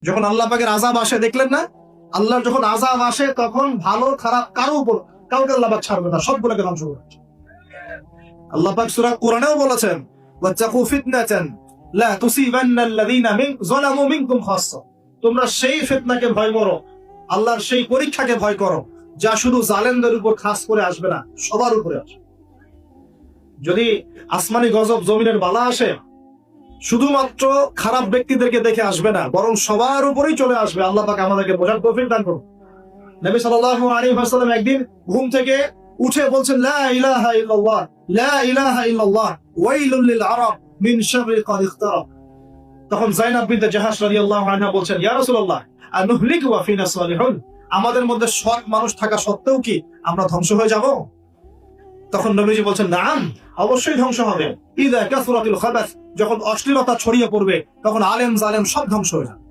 যখন আল্লাহ পাকের আযাব আসে দেখলেন না, আল্লাহর যখন আযাব আসে তখন ভালো খারাপ কারো উপর কাউকে আল্লাহ পাক ছাড়বে না, সবগুলোকে ধ্বংস করবে। আল্লাহ পাক সূরা কোরআনেও বলেছেন, ওয়াত্তাকু ফিতনাতান লা তুসিবান্নাল্লাযীনা যালামু মিনকুম খাসসা, তোমরা সেই ফিতনাকে ভয় করো, আল্লাহর সেই পরীক্ষাকে ভয় করো যা শুধু জালেমদের উপর খাস করে আসবে না, সবার উপরে আসবে। যদি আসমানি গজব জমিনের বালা আসে, শুধুমাত্র খারাপ ব্যক্তিদেরকে দেখে আসবে না, বরং সবার উপরেই চলে আসবে। আল্লাহ পাক আমাদেরকে বোঝার তৌফিক দান করুন। নবী সাল্লাল্লাহু আলাইহি ওয়াসাল্লাম একদিন ঘুম থেকে উঠে বলছেন, লা ইলাহা ইল্লাল্লাহ, লা ইলাহা ইল্লাল্লাহ, ওয়াইলুল লিল আরাব মিন শাররি ক্বাদ ইখতারাব। তখন যায়েনাব বিনতে জাহাশ রাদিয়াল্লাহু আনহা বলছেন, ইয়া রাসূলুল্লাহ, আনুহলিকু ওয়া ফিনা সালিহুন, আমাদের মধ্যে সৎ মানুষ থাকা সত্ত্বেও কি আমরা ধ্বংস হয়ে যাব? তখন নবীজি বলছেন, নাম, অবশ্যই ধ্বংস হবে। ইযা কাসরাতুল খাবাস, যখন অশ্লীলতা ছড়িয়ে পড়বে তখন আলেম জালেম সব ধ্বংস হয়ে যাবে।